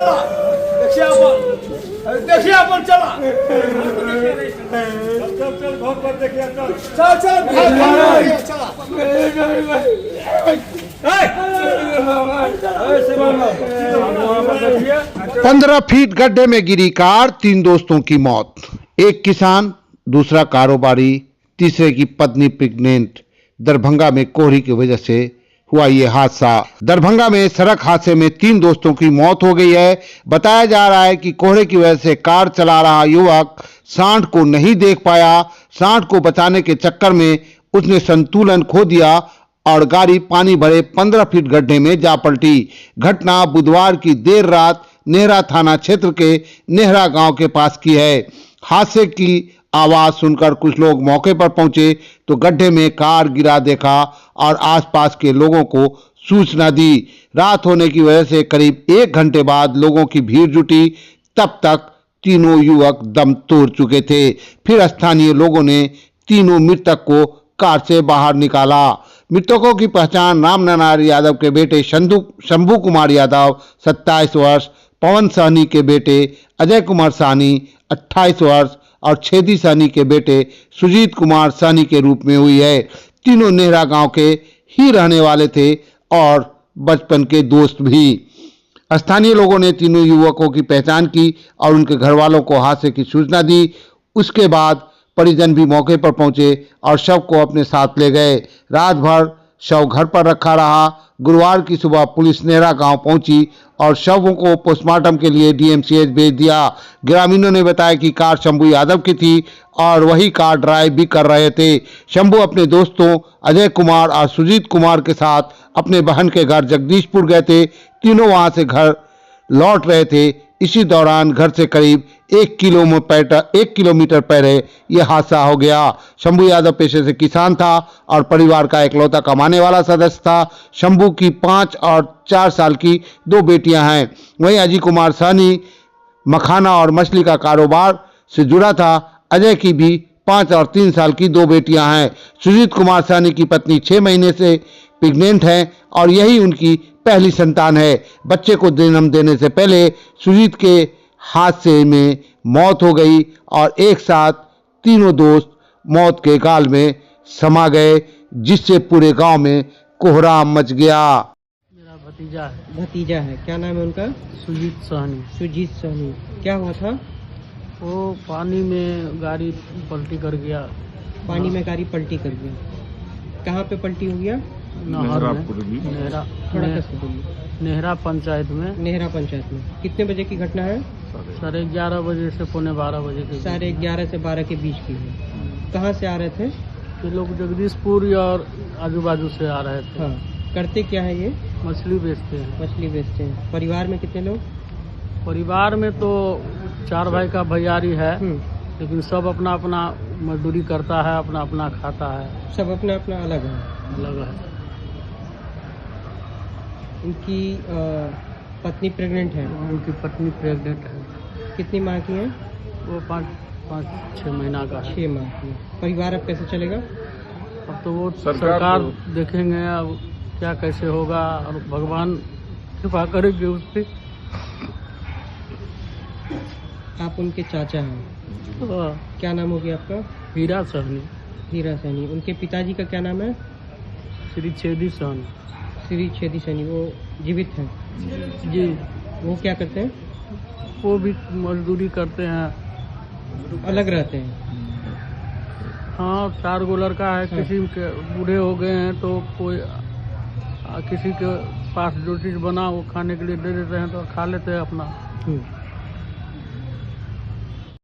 देखिए अपन चला चल घर पर देखिए चल 15 फीट गड्ढे में गिरी कार, 3 दोस्तों की मौत। एक किसान, दूसरा कारोबारी, तीसरे की पत्नी प्रेग्नेंट। दरभंगा में कोहरे की वजह से हुआ ये हादसा। दरभंगा में सड़क हादसे में 3 दोस्तों की मौत हो गई है। बताया जा रहा है कि कोहरे की वजह से कार चला रहा युवक सांड को नहीं देख पाया। सांड को बचाने के चक्कर में उसने संतुलन खो दिया और गाड़ी पानी भरे 15 फीट गड्ढे में जा पलटी। घटना बुधवार की देर रात नेहरा थाना क्षेत्र के नेहरा गांव के पास की है। हादसे की आवाज सुनकर कुछ लोग मौके पर पहुंचे तो गड्ढे में कार गिरा देखा और आसपास के लोगों को सूचना दी। रात होने की वजह से करीब 1 घंटे बाद लोगों की भीड़ जुटी। तब तक तीनों युवक दम तोड़ चुके थे। फिर स्थानीय लोगों ने तीनों मृतक को कार से बाहर निकाला। मृतकों की पहचान रामनारायण यादव के बेटे शंभू कुमार यादव 27 वर्ष, पवन सहनी के बेटे अजय कुमार सहनी 28 वर्ष और छेदी सहनी के बेटे सुजीत कुमार सहनी के रूप में हुई है। तीनों नेहरा गांव के ही रहने वाले थे और बचपन के दोस्त भी। स्थानीय लोगों ने तीनों युवकों की पहचान की और उनके घर वालों को हादसे की सूचना दी। उसके बाद परिजन भी मौके पर पहुंचे और शव को अपने साथ ले गए। रात भर शव घर पर रखा रहा। गुरुवार की सुबह पुलिस नेहरा गांव पहुंची और शवों को पोस्टमार्टम के लिए डीएमसीएच भेज दिया। ग्रामीणों ने बताया कि कार शंभू यादव की थी और वही कार ड्राइव भी कर रहे थे। शंभू अपने दोस्तों अजय कुमार और सुजीत कुमार के साथ अपने बहन के घर जगदीशपुर गए थे। तीनों वहां से घर लौट रहे थे। इसी दौरान घर से करीब 1 किलोमीटर पहले यह हादसा हो गया। शंभू यादव पेशे से किसान था और परिवार का इकलौता कमाने वाला सदस्य था। शंभू की 5 और 4 साल की 2 बेटियां हैं। वहीं अजय कुमार सहनी मखाना और मछली का कारोबार से जुड़ा था। अजय की भी 5 और 3 साल की 2 बेटियां हैं। सुजीत कुमार सहनी की पत्नी 6 महीने से प्रेग्नेंट है और यही उनकी पहली संतान है। बच्चे को जन्म देने से पहले सुजीत के हादसे में मौत हो गई और एक साथ तीनों दोस्त मौत के गाल में समा गए, जिससे पूरे गांव में कोहराम मच गया। मेरा भतीजा है। क्या नाम है उनका? सुजीत सहनी। क्या हुआ था? वो पानी में गाड़ी पलटी कर गया। पानी में गाड़ी पलटी कर गया। कहाँ पे पलटी हो गया? नेहरा पंचायत में। कितने बजे की घटना है? 11:30 बजे से 11:15 बजे की। 11:30 से 12 के बीच की है। कहाँ से आ रहे थे ये लोग? जगदीशपुर और आजू बाजू से आ रहे थे। हाँ। करते क्या है ये? मछली बेचते हैं। परिवार में कितने लोग? परिवार में तो 4 भाई का भैयारी है, लेकिन सब अपना अपना मजदूरी करता है, अपना अपना खाता है। सब अपना अपना अलग है। उनकी पत्नी प्रेग्नेंट है। कितनी माह की है? वो 5-6 महीना का है। 6 माह की। परिवार अब कैसे चलेगा? अब तो वो सरकार देखेंगे अब क्या कैसे होगा और भगवान कृपा करेंगे उस पर। आप उनके चाचा हैं? क्या नाम हो गया आपका? हीरा सहनी। उनके पिताजी का क्या नाम है? श्री छेदी सहनी। वो जीवित हैं? जी। वो क्या करते हैं? वो भी मजदूरी करते हैं। अलग रहते हैं? हाँ, 4 गो लड़का है। हाँ। किसी के बूढ़े हो गए हैं तो कोई किसी के पास जो चीज़ बना वो खाने के लिए दे देते हैं तो खा लेते हैं अपना।